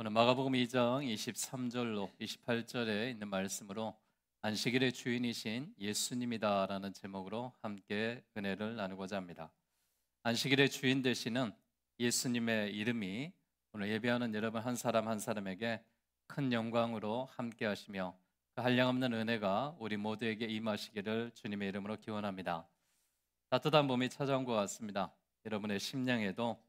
오늘 마가복음 2장 23절로 28절에 있는 말씀으로 안식일의 주인이신 예수님이다라는 제목으로 함께 은혜를 나누고자 합니다. 안식일의 주인 되시는 예수님의 이름이 오늘 예배하는 여러분 한 사람 한 사람에게 큰 영광으로 함께 하시며 그 한량없는 은혜가 우리 모두에게 임하시기를 주님의 이름으로 기원합니다. 따뜻한 봄이 찾아온 것 같습니다. 여러분의 심령에도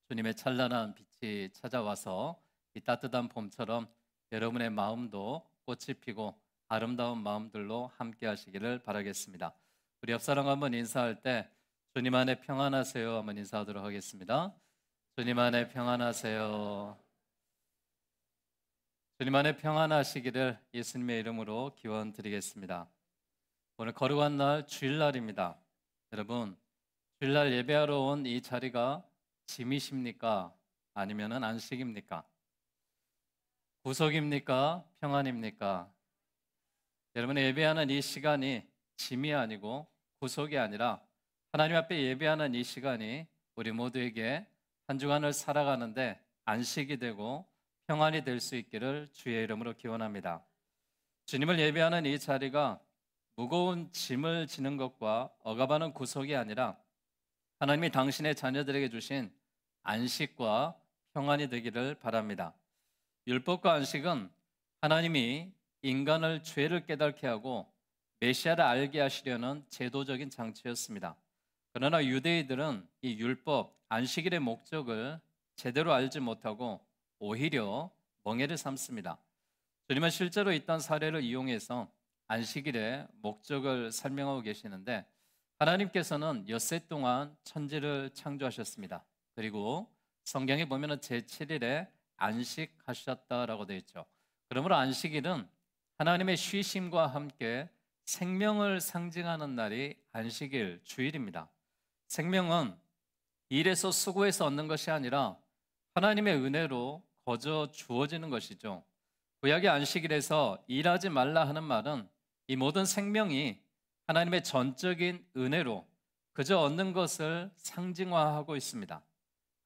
주님의 찬란한 빛이 찾아와서 이 따뜻한 봄처럼 여러분의 마음도 꽃이 피고 아름다운 마음들로 함께 하시기를 바라겠습니다. 우리 옆사람 한번 인사할 때 주님 안에 평안하세요 한번 인사하도록 하겠습니다. 주님 안에 평안하세요. 주님 안에 평안하시기를 예수님의 이름으로 기원 드리겠습니다. 오늘 거룩한 날 주일날입니다. 여러분, 주일날 예배하러 온 이 자리가 짐이십니까? 아니면 안식입니까? 구속입니까? 평안입니까? 여러분의 예배하는 이 시간이 짐이 아니고 구속이 아니라 하나님 앞에 예배하는 이 시간이 우리 모두에게 한 주간을 살아가는데 안식이 되고 평안이 될 수 있기를 주의 이름으로 기원합니다. 주님을 예배하는 이 자리가 무거운 짐을 지는 것과 억압하는 구속이 아니라 하나님이 당신의 자녀들에게 주신 안식과 평안이 되기를 바랍니다. 율법과 안식은 하나님이 인간을 죄를 깨닫게 하고 메시아를 알게 하시려는 제도적인 장치였습니다. 그러나 유대인들은 이 율법, 안식일의 목적을 제대로 알지 못하고 오히려 멍에를 삼습니다. 주님은 실제로 있던 사례를 이용해서 안식일의 목적을 설명하고 계시는데 하나님께서는 엿새 동안 천지를 창조하셨습니다. 그리고 성경에 보면 제7일에 안식하셨다라고 되어 있죠. 그러므로 안식일은 하나님의 쉬심과 함께 생명을 상징하는 날이 안식일, 주일입니다. 생명은 일에서 수고해서 얻는 것이 아니라 하나님의 은혜로 거저 주어지는 것이죠. 구약의 안식일에서 일하지 말라 하는 말은 이 모든 생명이 하나님의 전적인 은혜로 그저 얻는 것을 상징화하고 있습니다.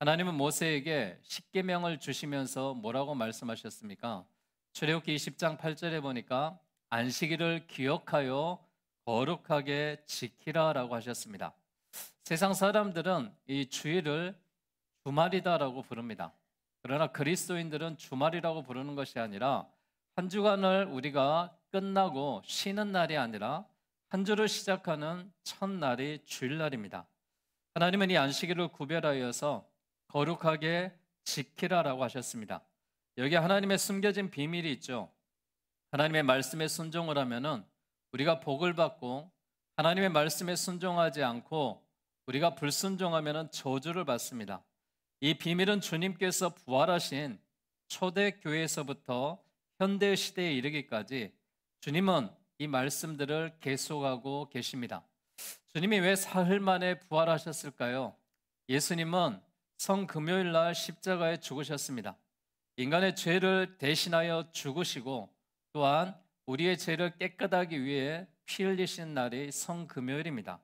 하나님은 모세에게 십계명을 주시면서 뭐라고 말씀하셨습니까? 출애굽기 20장 8절에 보니까 안식일을 기억하여 거룩하게 지키라라고 하셨습니다. 세상 사람들은 이 주일을 주말이다라고 부릅니다. 그러나 그리스도인들은 주말이라고 부르는 것이 아니라 한 주간을 우리가 끝나고 쉬는 날이 아니라 한 주를 시작하는 첫날이 주일날입니다. 하나님은 이 안식일을 구별하여서 거룩하게 지키라라고 하셨습니다. 여기 하나님의 숨겨진 비밀이 있죠. 하나님의 말씀에 순종을 하면은 우리가 복을 받고 하나님의 말씀에 순종하지 않고 우리가 불순종하면은 저주를 받습니다. 이 비밀은 주님께서 부활하신 초대교회에서부터 현대 시대에 이르기까지 주님은 이 말씀들을 계속하고 계십니다. 주님이 왜 사흘 만에 부활하셨을까요? 예수님은 성금요일 날 십자가에 죽으셨습니다. 인간의 죄를 대신하여 죽으시고 또한 우리의 죄를 깨끗하기 위해 피 흘리신 날이 성금요일입니다.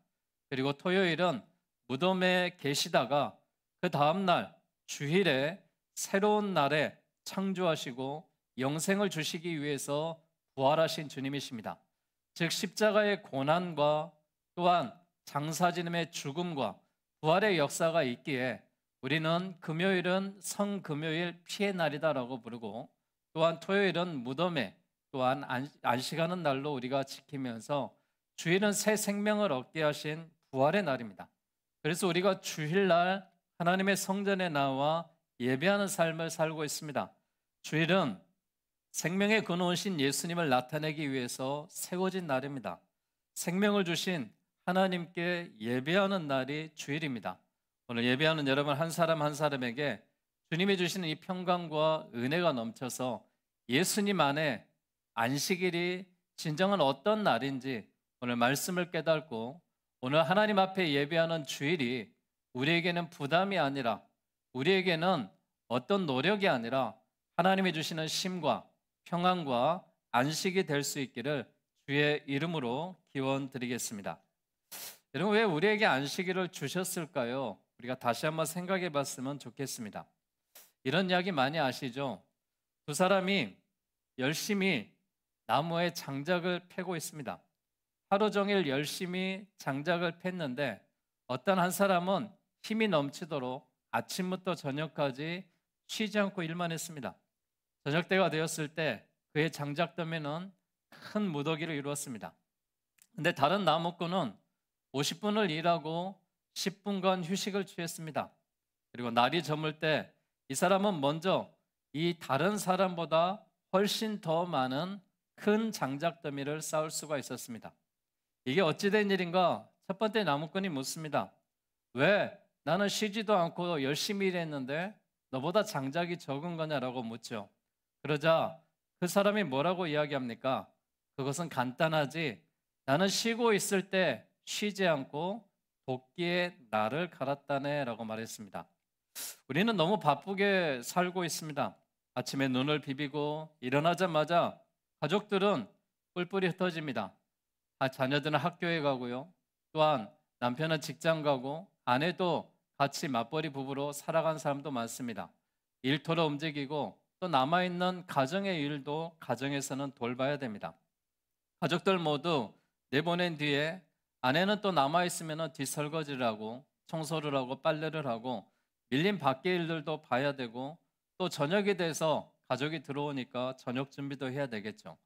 그리고 토요일은 무덤에 계시다가 그 다음날 주일에 새로운 날에 창조하시고 영생을 주시기 위해서 부활하신 주님이십니다. 즉 십자가의 고난과 또한 장사지름의 죽음과 부활의 역사가 있기에 우리는 금요일은 성금요일 피의 날이다라고 부르고 또한 토요일은 무덤에 또한 안식하는 날로 우리가 지키면서 주일은 새 생명을 얻게 하신 부활의 날입니다. 그래서 우리가 주일날 하나님의 성전에 나와 예배하는 삶을 살고 있습니다. 주일은 생명의 근원이신 예수님을 나타내기 위해서 세워진 날입니다. 생명을 주신 하나님께 예배하는 날이 주일입니다. 오늘 예배하는 여러분 한 사람 한 사람에게 주님이 주시는 이 평강과 은혜가 넘쳐서 예수님 안에 안식일이 진정한 어떤 날인지 오늘 말씀을 깨닫고 오늘 하나님 앞에 예배하는 주일이 우리에게는 부담이 아니라 우리에게는 어떤 노력이 아니라 하나님이 주시는 쉼과 평안과 안식이 될 수 있기를 주의 이름으로 기원드리겠습니다. 여러분 왜 우리에게 안식일을 주셨을까요? 우리가 다시 한번 생각해 봤으면 좋겠습니다. 이런 이야기 많이 아시죠? 두 사람이 열심히 나무에 장작을 패고 있습니다. 하루 종일 열심히 장작을 팼는데 어떤 한 사람은 힘이 넘치도록 아침부터 저녁까지 쉬지 않고 일만 했습니다. 저녁 때가 되었을 때 그의 장작더미는 큰 무더기를 이루었습니다. 근데 다른 나무꾼은 50분을 일하고 10분간 휴식을 취했습니다. 그리고 날이 저물 때 이 사람은 먼저 이 다른 사람보다 훨씬 더 많은 큰 장작더미를 쌓을 수가 있었습니다. 이게 어찌된 일인가? 첫 번째 나무꾼이 묻습니다. 왜 나는 쉬지도 않고 열심히 일했는데 너보다 장작이 적은 거냐라고 묻죠. 그러자 그 사람이 뭐라고 이야기합니까? 그것은 간단하지. 나는 쉬고 있을 때 쉬지 않고 도끼에 나를 갈았다네 라고 말했습니다. 우리는 너무 바쁘게 살고 있습니다. 아침에 눈을 비비고 일어나자마자 가족들은 뿔뿔이 흩어집니다. 자녀들은 학교에 가고요. 또한 남편은 직장 가고 아내도 같이 맞벌이 부부로 살아간 사람도 많습니다. 일터로 움직이고 또 남아있는 가정의 일도 가정에서는 돌봐야 됩니다. 가족들 모두 내보낸 뒤에 아내는 또 남아있으면 뒷설거지를 하고 청소를 하고 빨래를 하고 밀린 밖의 일들도 봐야 되고 또 저녁이 돼서 가족이 들어오니까 저녁 준비도 해야 되겠죠.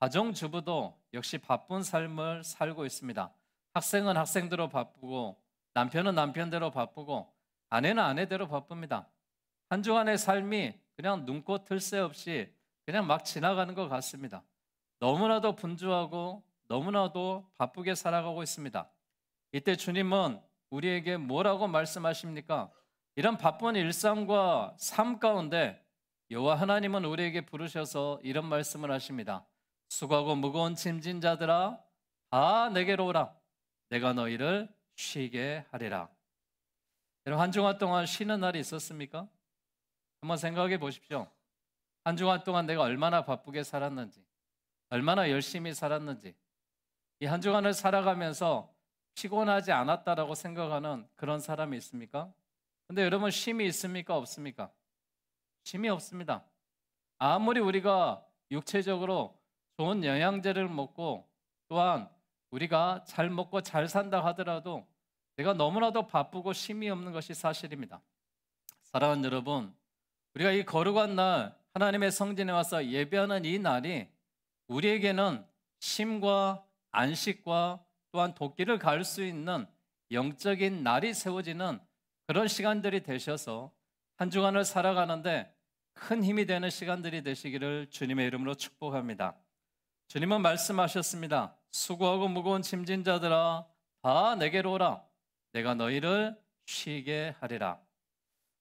가정주부도 역시 바쁜 삶을 살고 있습니다. 학생은 학생대로 바쁘고 남편은 남편대로 바쁘고 아내는 아내대로 바쁩니다. 한 주간의 삶이 그냥 눈꽃 틀새 없이 그냥 막 지나가는 것 같습니다. 너무나도 분주하고 너무나도 바쁘게 살아가고 있습니다. 이때 주님은 우리에게 뭐라고 말씀하십니까? 이런 바쁜 일상과 삶 가운데 여호와 하나님은 우리에게 부르셔서 이런 말씀을 하십니다. 수고하고 무거운 짐진 자들아 다 내게로 오라. 내가 너희를 쉬게 하리라. 여러분 한 주간 동안 쉬는 날이 있었습니까? 한번 생각해 보십시오. 한 주간 동안 내가 얼마나 바쁘게 살았는지, 얼마나 열심히 살았는지, 이 한 주간을 살아가면서 피곤하지 않았다라고 생각하는 그런 사람이 있습니까? 근데 여러분 쉼이 있습니까? 없습니까? 쉼이 없습니다. 아무리 우리가 육체적으로 좋은 영양제를 먹고 또한 우리가 잘 먹고 잘 산다 하더라도 내가 너무나도 바쁘고 쉼이 없는 것이 사실입니다. 사랑하는 여러분, 우리가 이 거룩한 날 하나님의 성전에 와서 예배하는 이 날이 우리에게는 쉼과 안식과 또한 도끼를 갈 수 있는 영적인 날이 세워지는 그런 시간들이 되셔서 한 주간을 살아가는데 큰 힘이 되는 시간들이 되시기를 주님의 이름으로 축복합니다. 주님은 말씀하셨습니다. 수고하고 무거운 짐진 자들아 다 내게로 오라. 내가 너희를 쉬게 하리라.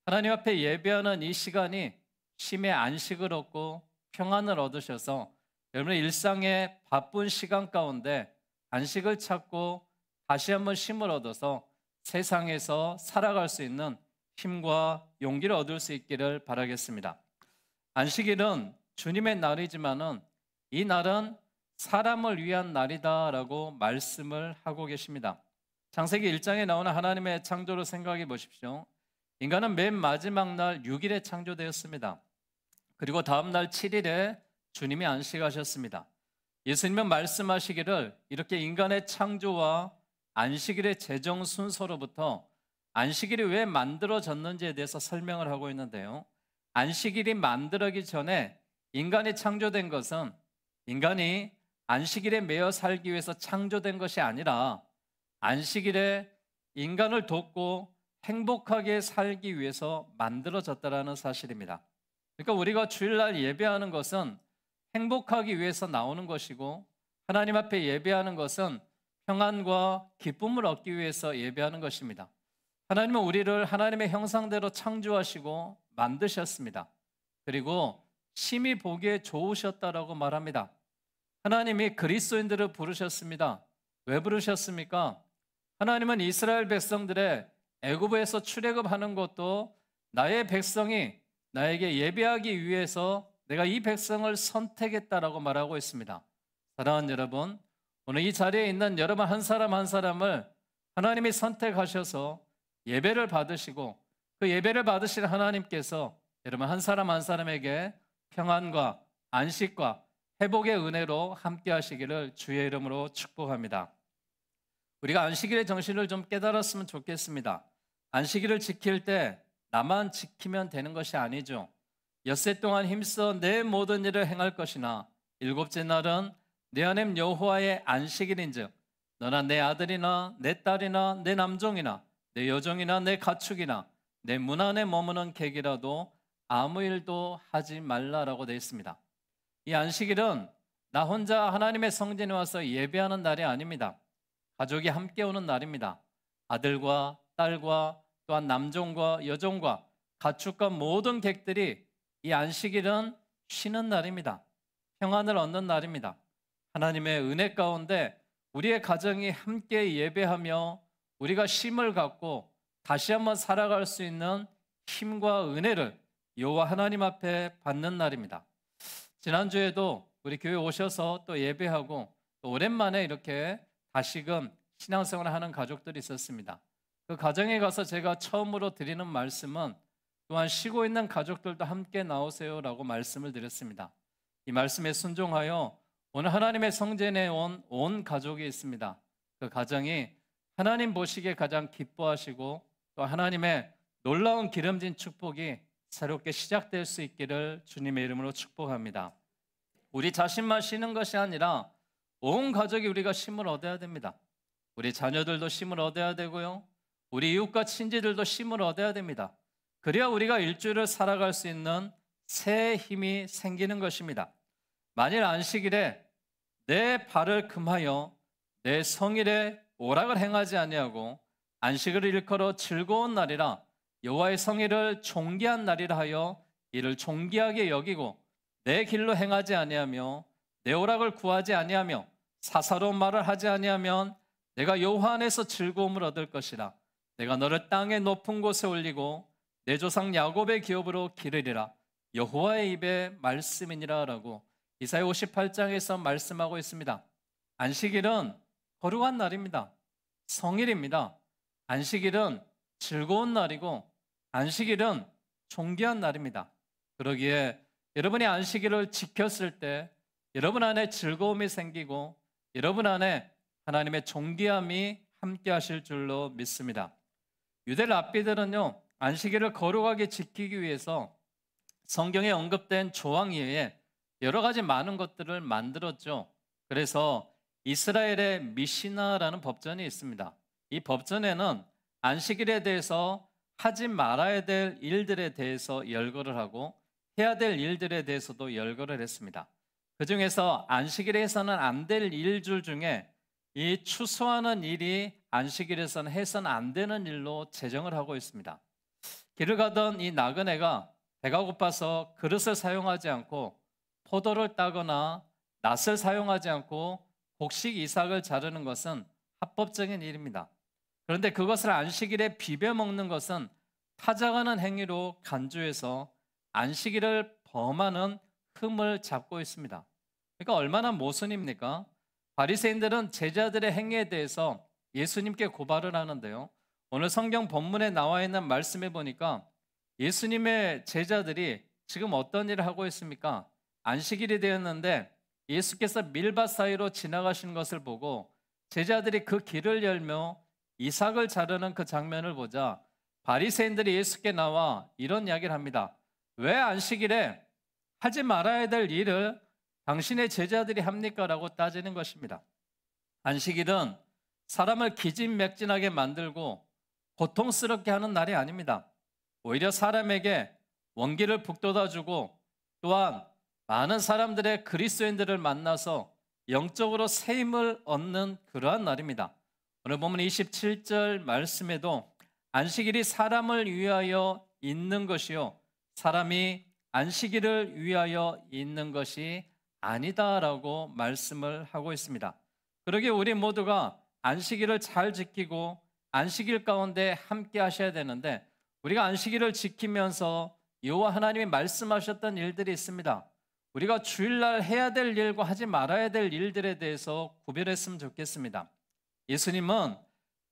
하나님 앞에 예배하는 이 시간이 쉼의 안식을 얻고 평안을 얻으셔서 여러분의 일상의 바쁜 시간 가운데 안식을 찾고 다시 한번 쉼을 얻어서 세상에서 살아갈 수 있는 힘과 용기를 얻을 수 있기를 바라겠습니다. 안식일은 주님의 날이지만은 이 날은 사람을 위한 날이다라고 말씀을 하고 계십니다. 창세기 1장에 나오는 하나님의 창조를 생각해 보십시오. 인간은 맨 마지막 날 6일에 창조되었습니다. 그리고 다음 날 7일에 주님이 안식하셨습니다. 예수님은 말씀하시기를 이렇게 인간의 창조와 안식일의 제정 순서로부터 안식일이 왜 만들어졌는지에 대해서 설명을 하고 있는데요. 안식일이 만들어지기 전에 인간이 창조된 것은 인간이 안식일에 매여 살기 위해서 창조된 것이 아니라 안식일에 인간을 돕고 행복하게 살기 위해서 만들어졌다는 사실입니다. 그러니까 우리가 주일날 예배하는 것은 행복하기 위해서 나오는 것이고 하나님 앞에 예배하는 것은 평안과 기쁨을 얻기 위해서 예배하는 것입니다. 하나님은 우리를 하나님의 형상대로 창조하시고 만드셨습니다. 그리고 심히 보기에 좋으셨다라고 말합니다. 하나님이 그리스도인들을 부르셨습니다. 왜 부르셨습니까? 하나님은 이스라엘 백성들의 애굽에서 출애굽하는 것도 나의 백성이 나에게 예배하기 위해서 내가 이 백성을 선택했다라고 말하고 있습니다. 사랑하는 여러분, 오늘 이 자리에 있는 여러분 한 사람 한 사람을 하나님이 선택하셔서 예배를 받으시고 그 예배를 받으신 하나님께서 여러분 한 사람 한 사람에게 평안과 안식과 회복의 은혜로 함께 하시기를 주의 이름으로 축복합니다. 우리가 안식일의 정신을 좀 깨달았으면 좋겠습니다. 안식일을 지킬 때 나만 지키면 되는 것이 아니죠. 엿새 동안 힘써 내 모든 일을 행할 것이나 일곱째 날은 내 하나님 여호와의 안식일인즉 너나 내 아들이나 내 딸이나 내 남종이나 내 여종이나 내 가축이나 내 문 안에 머무는 객이라도 아무 일도 하지 말라라고 되어 있습니다. 이 안식일은 나 혼자 하나님의 성전에 와서 예배하는 날이 아닙니다. 가족이 함께 오는 날입니다. 아들과 딸과 또한 남종과 여종과 가축과 모든 객들이 이 안식일은 쉬는 날입니다. 평안을 얻는 날입니다. 하나님의 은혜 가운데 우리의 가정이 함께 예배하며 우리가 쉼을 갖고 다시 한번 살아갈 수 있는 힘과 은혜를 여호와 하나님 앞에 받는 날입니다. 지난주에도 우리 교회 오셔서 또 예배하고 또 오랜만에 이렇게 다시금 신앙생활을 하는 가족들이 있었습니다. 그 가정에 가서 제가 처음으로 드리는 말씀은 또한 쉬고 있는 가족들도 함께 나오세요라고 말씀을 드렸습니다. 이 말씀에 순종하여 오늘 하나님의 성전에 온 가족이 있습니다. 그 가정이 하나님 보시기에 가장 기뻐하시고 또 하나님의 놀라운 기름진 축복이 새롭게 시작될 수 있기를 주님의 이름으로 축복합니다. 우리 자신만 쉬는 것이 아니라 온 가족이 우리가 쉼을 얻어야 됩니다. 우리 자녀들도 쉼을 얻어야 되고요. 우리 이웃과 친지들도 쉼을 얻어야 됩니다. 그래야 우리가 일주일을 살아갈 수 있는 새 힘이 생기는 것입니다. 만일 안식일에 내 발을 금하여 내 성일에 오락을 행하지 아니하고 안식을 일컬어 즐거운 날이라 여호와의 성일을 존귀한 날이라 하여 이를 존귀하게 여기고 내 길로 행하지 아니하며 내 오락을 구하지 아니하며 사사로운 말을 하지 아니하면 내가 여호와 안에서 즐거움을 얻을 것이라. 내가 너를 땅의 높은 곳에 올리고 내 조상 야곱의 기업으로 기르리라. 여호와의 입의 말씀이니라 라고 이사야 58장에서 말씀하고 있습니다. 안식일은 거룩한 날입니다. 성일입니다. 안식일은 즐거운 날이고 안식일은 존귀한 날입니다. 그러기에 여러분이 안식일을 지켰을 때 여러분 안에 즐거움이 생기고 여러분 안에 하나님의 존귀함이 함께 하실 줄로 믿습니다. 유대 랍비들은요, 안식일을 거룩하게 지키기 위해서 성경에 언급된 조항 이외에 여러 가지 많은 것들을 만들었죠. 그래서 이스라엘의 미시나라는 법전이 있습니다. 이 법전에는 안식일에 대해서 하지 말아야 될 일들에 대해서 열거를 하고 해야 될 일들에 대해서도 열거를 했습니다. 그 중에서 안식일에 해서는 안 될 일들 중에 이 추수하는 일이 안식일에서는 해서는 안 되는 일로 제정을 하고 있습니다. 길을 가던 이 나그네가 배가 고파서 그릇을 사용하지 않고 포도를 따거나 낫을 사용하지 않고 곡식 이삭을 자르는 것은 합법적인 일입니다. 그런데 그것을 안식일에 비벼 먹는 것은 타작하는 행위로 간주해서 안식일을 범하는 흠을 잡고 있습니다. 그러니까 얼마나 모순입니까? 바리새인들은 제자들의 행위에 대해서 예수님께 고발을 하는데요. 오늘 성경 본문에 나와 있는 말씀에 보니까 예수님의 제자들이 지금 어떤 일을 하고 있습니까? 안식일이 되었는데 예수께서 밀밭 사이로 지나가시는 것을 보고 제자들이 그 길을 열며 이삭을 자르는 그 장면을 보자 바리새인들이 예수께 나와 이런 이야기를 합니다. 왜 안식일에 하지 말아야 될 일을 당신의 제자들이 합니까? 라고 따지는 것입니다. 안식일은 사람을 기진맥진하게 만들고 고통스럽게 하는 날이 아닙니다. 오히려 사람에게 원기를 북돋아주고 또한 많은 사람들의 그리스도인들을 만나서 영적으로 새 힘을 얻는 그러한 날입니다. 오늘 보면 27절 말씀에도 안식일이 사람을 위하여 있는 것이요 사람이 안식일을 위하여 있는 것이 아니다라고 말씀을 하고 있습니다. 그러기에 우리 모두가 안식일을 잘 지키고 안식일 가운데 함께 하셔야 되는데 우리가 안식일을 지키면서 여호와 하나님이 말씀하셨던 일들이 있습니다. 우리가 주일날 해야 될 일과 하지 말아야 될 일들에 대해서 구별했으면 좋겠습니다. 예수님은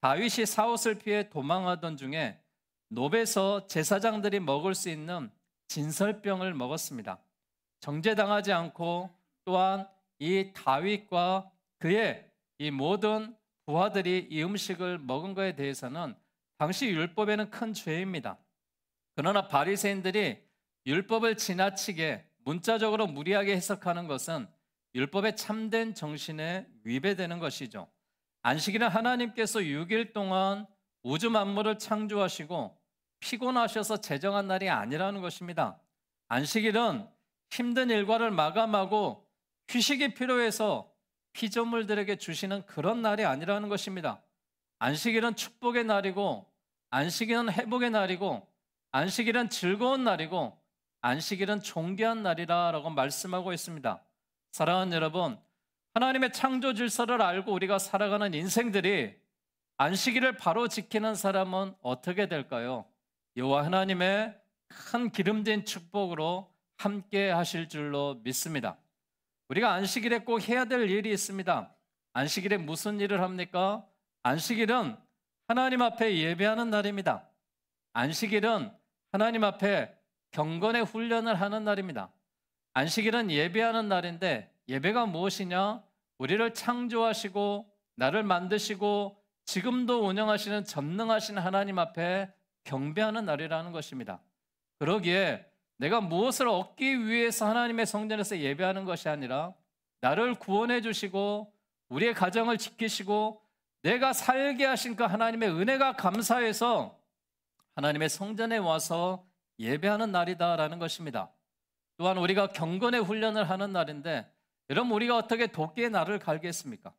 다윗이 사옷을 피해 도망하던 중에 노베에서 제사장들이 먹을 수 있는 진설병을 먹었습니다. 정죄당하지 않고 또한 이 다윗과 그의 이 모든 부하들이 이 음식을 먹은 것에 대해서는 당시 율법에는 큰 죄입니다. 그러나 바리새인들이 율법을 지나치게 문자적으로 무리하게 해석하는 것은 율법의 참된 정신에 위배되는 것이죠. 안식일은 하나님께서 6일 동안 우주 만물을 창조하시고 피곤하셔서 제정한 날이 아니라는 것입니다. 안식일은 힘든 일과를 마감하고 휴식이 필요해서 피조물들에게 주시는 그런 날이 아니라는 것입니다. 안식일은 축복의 날이고, 안식일은 회복의 날이고, 안식일은 즐거운 날이고, 안식일은 존귀한 날이라고 말씀하고 있습니다. 사랑하는 여러분, 하나님의 창조 질서를 알고 우리가 살아가는 인생들이 안식일을 바로 지키는 사람은 어떻게 될까요? 여호와 하나님의 큰 기름진 축복으로 함께 하실 줄로 믿습니다. 우리가 안식일에 꼭 해야 될 일이 있습니다. 안식일에 무슨 일을 합니까? 안식일은 하나님 앞에 예배하는 날입니다. 안식일은 하나님 앞에 경건의 훈련을 하는 날입니다. 안식일은 예배하는 날인데 예배가 무엇이냐? 우리를 창조하시고 나를 만드시고 지금도 운영하시는 전능하신 하나님 앞에 경배하는 날이라는 것입니다. 그러기에 내가 무엇을 얻기 위해서 하나님의 성전에서 예배하는 것이 아니라 나를 구원해 주시고 우리의 가정을 지키시고 내가 살게 하신 그 하나님의 은혜가 감사해서 하나님의 성전에 와서 예배하는 날이다라는 것입니다. 또한 우리가 경건의 훈련을 하는 날인데 여러분, 우리가 어떻게 도끼의 날을 갈겠습니까?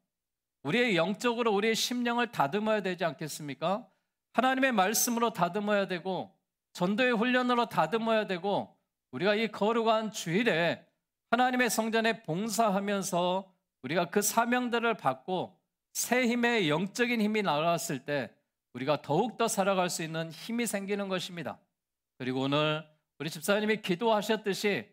우리의 영적으로 우리의 심령을 다듬어야 되지 않겠습니까? 하나님의 말씀으로 다듬어야 되고 전도의 훈련으로 다듬어야 되고 우리가 이 거룩한 주일에 하나님의 성전에 봉사하면서 우리가 그 사명들을 받고 새 힘의 영적인 힘이 나왔을 때 우리가 더욱더 살아갈 수 있는 힘이 생기는 것입니다. 그리고 오늘 우리 집사님이 기도하셨듯이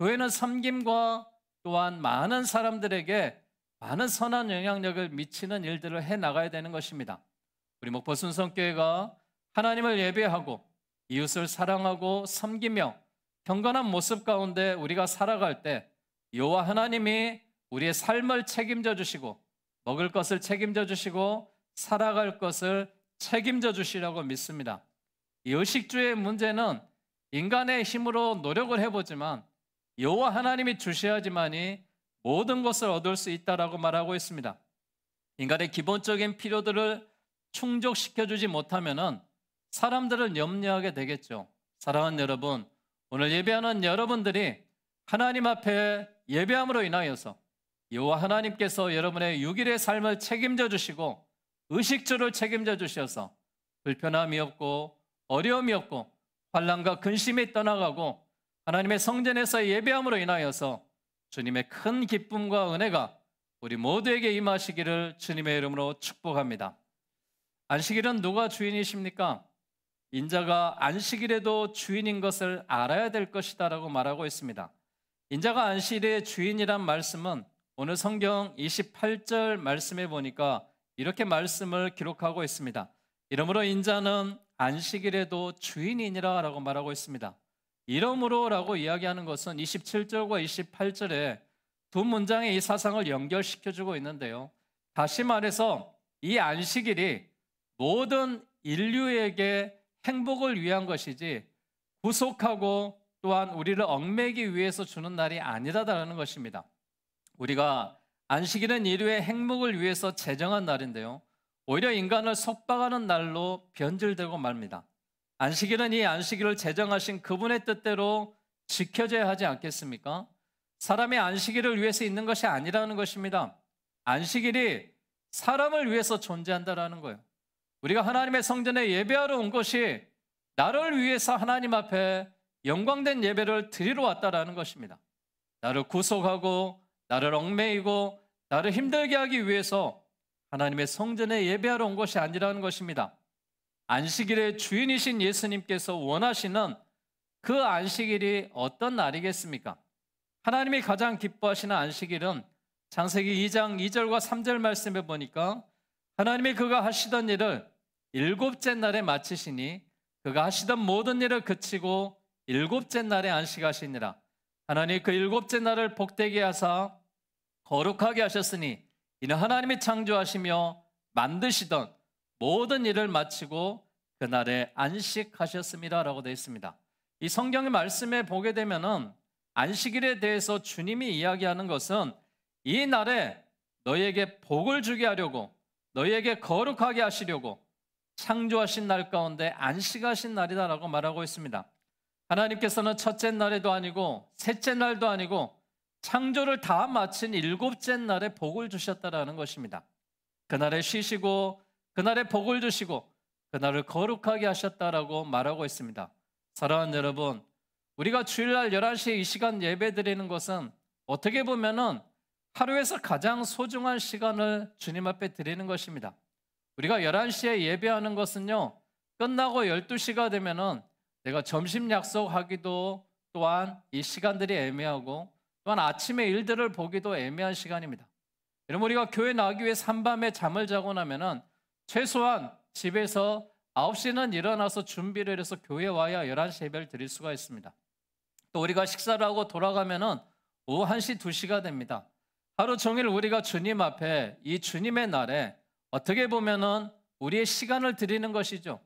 교회는 섬김과 또한 많은 사람들에게 많은 선한 영향력을 미치는 일들을 해나가야 되는 것입니다. 우리 목포 순성교회가 하나님을 예배하고 이웃을 사랑하고 섬기며 경건한 모습 가운데 우리가 살아갈 때 여호와 하나님이 우리의 삶을 책임져 주시고 먹을 것을 책임져 주시고 살아갈 것을 책임져 주시라고 믿습니다. 이 의식주의 문제는 인간의 힘으로 노력을 해보지만 여호와 하나님이 주셔야지만이 모든 것을 얻을 수 있다라고 말하고 있습니다. 인간의 기본적인 필요들을 충족시켜주지 못하면은 사람들을 염려하게 되겠죠. 사랑하는 여러분, 오늘 예배하는 여러분들이 하나님 앞에 예배함으로 인하여서 여호와 하나님께서 여러분의 6일의 삶을 책임져 주시고 의식주를 책임져 주셔서 불편함이 없고 어려움이 없고 환난과 근심이 떠나가고 하나님의 성전에서 예배함으로 인하여서 주님의 큰 기쁨과 은혜가 우리 모두에게 임하시기를 주님의 이름으로 축복합니다. 안식일은 누가 주인이십니까? 인자가 안식일에도 주인인 것을 알아야 될 것이다 라고 말하고 있습니다. 인자가 안식일의 주인이란 말씀은 오늘 성경 28절 말씀에 보니까 이렇게 말씀을 기록하고 있습니다. 이러므로 인자는 안식일에도 주인이니라 라고 말하고 있습니다. 이러므로 라고 이야기하는 것은 27절과 28절에 두 문장의 이 사상을 연결시켜주고 있는데요. 다시 말해서 이 안식일이 모든 인류에게 행복을 위한 것이지 구속하고 또한 우리를 얽매기 위해서 주는 날이 아니라는 것입니다. 우리가 안식일은 인류의 행복을 위해서 제정한 날인데요. 오히려 인간을 속박하는 날로 변질되고 맙니다. 안식일은 이 안식일을 제정하신 그분의 뜻대로 지켜져야 하지 않겠습니까? 사람이 안식일을 위해서 있는 것이 아니라는 것입니다. 안식일이 사람을 위해서 존재한다는 거예요. 우리가 하나님의 성전에 예배하러 온 것이 나를 위해서 하나님 앞에 영광된 예배를 드리러 왔다라는 것입니다. 나를 구속하고 나를 얽매이고 나를 힘들게 하기 위해서 하나님의 성전에 예배하러 온 것이 아니라는 것입니다. 안식일의 주인이신 예수님께서 원하시는 그 안식일이 어떤 날이겠습니까? 하나님이 가장 기뻐하시는 안식일은 창세기 2장 2절과 3절 말씀에 보니까 하나님이 그가 하시던 일을 일곱째 날에 마치시니 그가 하시던 모든 일을 그치고 일곱째 날에 안식하시니라. 하나님 그 일곱째 날을 복되게 하사 거룩하게 하셨으니 이는 하나님이 창조하시며 만드시던 모든 일을 마치고 그날에 안식하셨습니다 라고 되어 있습니다. 이 성경의 말씀에 보게 되면은 안식일에 대해서 주님이 이야기하는 것은 이 날에 너희에게 복을 주게 하려고, 너희에게 거룩하게 하시려고 창조하신 날 가운데 안식하신 날이다라고 말하고 있습니다. 하나님께서는 첫째 날에도 아니고 셋째 날도 아니고 창조를 다 마친 일곱째 날에 복을 주셨다라는 것입니다. 그날에 쉬시고 그날에 복을 주시고 그날을 거룩하게 하셨다라고 말하고 있습니다. 사랑하는 여러분, 우리가 주일날 11시에 이 시간 예배 드리는 것은 어떻게 보면은 하루에서 가장 소중한 시간을 주님 앞에 드리는 것입니다. 우리가 11시에 예배하는 것은요, 끝나고 12시가 되면은 내가 점심 약속하기도 또한 이 시간들이 애매하고 또한 아침에 일들을 보기도 애매한 시간입니다. 여러분, 우리가 교회 나가기 위해 한밤에 잠을 자고 나면은 최소한 집에서 9시는 일어나서 준비를 해서 교회에 와야 11시 예배를 드릴 수가 있습니다. 또 우리가 식사를 하고 돌아가면은 오후 1시, 2시가 됩니다. 하루 종일 우리가 주님 앞에 이 주님의 날에 어떻게 보면은 우리의 시간을 드리는 것이죠.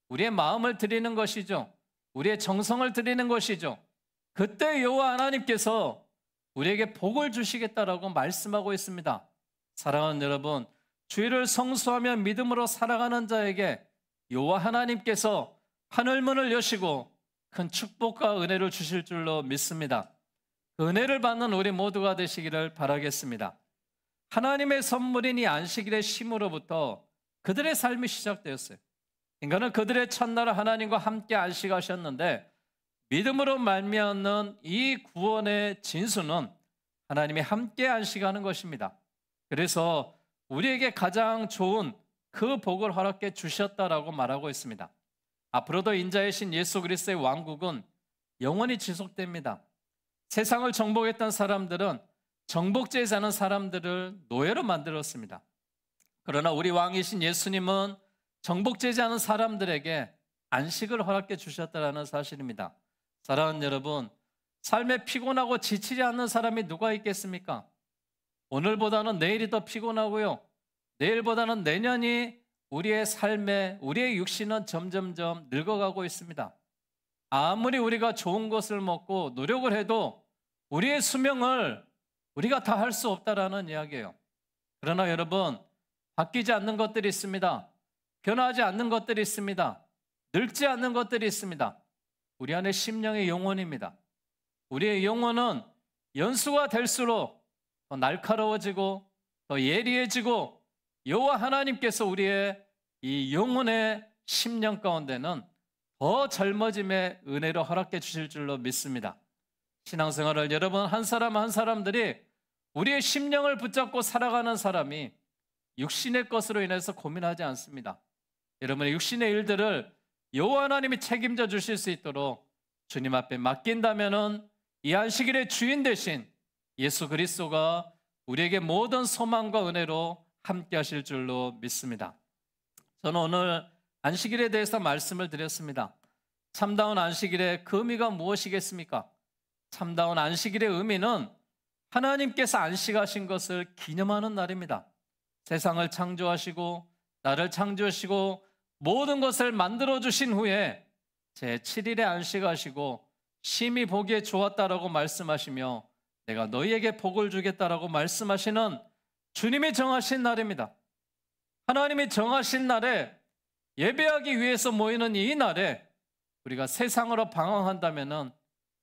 우리의 마음을 드리는 것이죠. 우리의 정성을 드리는 것이죠. 그때 여호와 하나님께서 우리에게 복을 주시겠다라고 말씀하고 있습니다. 사랑하는 여러분, 주일을 성수하며 믿음으로 살아가는 자에게 여호와 하나님께서 하늘문을 여시고 큰 축복과 은혜를 주실 줄로 믿습니다. 그 은혜를 받는 우리 모두가 되시기를 바라겠습니다. 하나님의 선물인 이 안식일의 쉼으로부터 그들의 삶이 시작되었어요. 인간은 그들의 첫날을 하나님과 함께 안식하셨는데 믿음으로 말미암는 이 구원의 진수는 하나님이 함께 안식하는 것입니다. 그래서 우리에게 가장 좋은 그 복을 허락해 주셨다라고 말하고 있습니다. 앞으로도 인자의 신 예수 그리스도의 왕국은 영원히 지속됩니다. 세상을 정복했던 사람들은 정복제에 사는 사람들을 노예로 만들었습니다. 그러나 우리 왕이신 예수님은 정복되지 않은 사람들에게 안식을 허락해 주셨다는 사실입니다. 사랑하는 여러분, 삶에 피곤하고 지치지 않는 사람이 누가 있겠습니까? 오늘보다는 내일이 더 피곤하고요, 내일보다는 내년이 우리의 삶에, 우리의 육신은 점점점 늙어가고 있습니다. 아무리 우리가 좋은 것을 먹고 노력을 해도 우리의 수명을 우리가 다 할 수 없다라는 이야기예요. 그러나 여러분, 바뀌지 않는 것들이 있습니다. 변하지 않는 것들이 있습니다. 늙지 않는 것들이 있습니다. 우리 안에 심령의 영혼입니다. 우리의 영혼은 연수가 될수록 더 날카로워지고 더 예리해지고 여호와 하나님께서 우리의 이 영혼의 심령 가운데는 더 젊어짐의 은혜로 허락해 주실 줄로 믿습니다. 신앙생활을 여러분 한 사람 한 사람들이 우리의 심령을 붙잡고 살아가는 사람이 육신의 것으로 인해서 고민하지 않습니다. 여러분의 육신의 일들을 여호와 하나님이 책임져 주실 수 있도록 주님 앞에 맡긴다면은 이 안식일의 주인 되신 예수 그리스도가 우리에게 모든 소망과 은혜로 함께 하실 줄로 믿습니다. 저는 오늘 안식일에 대해서 말씀을 드렸습니다. 참다운 안식일의 그 의미가 무엇이겠습니까? 참다운 안식일의 의미는 하나님께서 안식하신 것을 기념하는 날입니다. 세상을 창조하시고 나를 창조하시고 모든 것을 만들어주신 후에 제7일에 안식하시고 심히 보기에 좋았다라고 말씀하시며 내가 너희에게 복을 주겠다라고 말씀하시는 주님이 정하신 날입니다. 하나님이 정하신 날에 예배하기 위해서 모이는 이 날에 우리가 세상으로 방황한다면은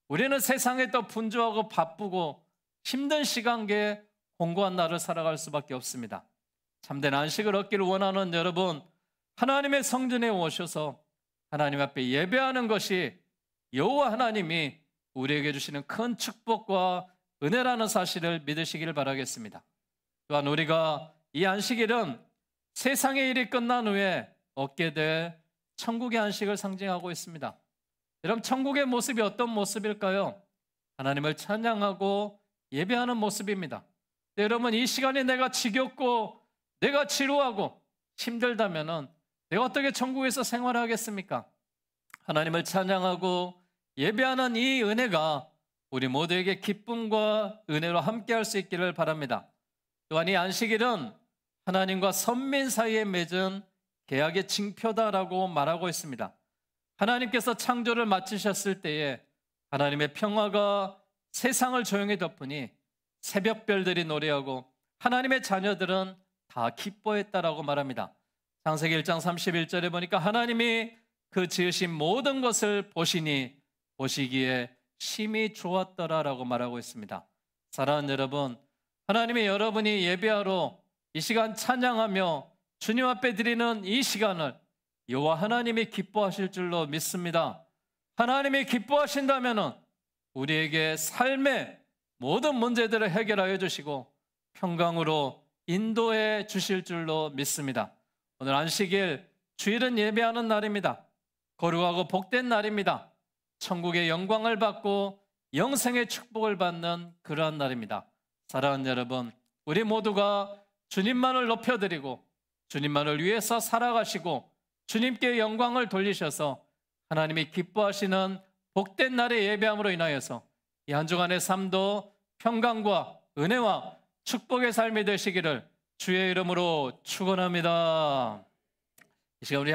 우리는 세상에 더 분주하고 바쁘고 힘든 시간계에 공고한 날을 살아갈 수밖에 없습니다. 참된 안식을 얻기를 원하는 여러분, 하나님의 성전에 오셔서 하나님 앞에 예배하는 것이 여호와 하나님이 우리에게 주시는 큰 축복과 은혜라는 사실을 믿으시기를 바라겠습니다. 또한 우리가 이 안식일은 세상의 일이 끝난 후에 얻게 될 천국의 안식을 상징하고 있습니다. 여러분, 천국의 모습이 어떤 모습일까요? 하나님을 찬양하고 예배하는 모습입니다. 여러분, 이 시간에 내가 지겹고 내가 지루하고 힘들다면은 내가 어떻게 천국에서 생활하겠습니까? 하나님을 찬양하고 예배하는 이 은혜가 우리 모두에게 기쁨과 은혜로 함께할 수 있기를 바랍니다. 또한 이 안식일은 하나님과 선민 사이에 맺은 계약의 징표다라고 말하고 있습니다. 하나님께서 창조를 마치셨을 때에 하나님의 평화가 세상을 조용히 덮으니 새벽별들이 노래하고 하나님의 자녀들은 다 기뻐했다라고 말합니다. 창세기 1장 31절에 보니까 하나님이 그 지으신 모든 것을 보시기에 심히 좋았더라라고 말하고 있습니다. 사랑하는 여러분, 하나님이 여러분이 예배하러 이 시간 찬양하며 주님 앞에 드리는 이 시간을 여호와 하나님이 기뻐하실 줄로 믿습니다. 하나님이 기뻐하신다면 우리에게 삶의 모든 문제들을 해결하여 주시고 평강으로 인도해 주실 줄로 믿습니다. 오늘 안식일 주일은 예배하는 날입니다. 거룩하고 복된 날입니다. 천국의 영광을 받고 영생의 축복을 받는 그러한 날입니다. 사랑하는 여러분, 우리 모두가 주님만을 높여드리고 주님만을 위해서 살아가시고 주님께 영광을 돌리셔서 하나님이 기뻐하시는 복된 날의 예배함으로 인하여서 이 한 주간의 삶도 평강과 은혜와 축복의 삶이 되시기를 주의 이름으로 축원합니다. 이 시간 우리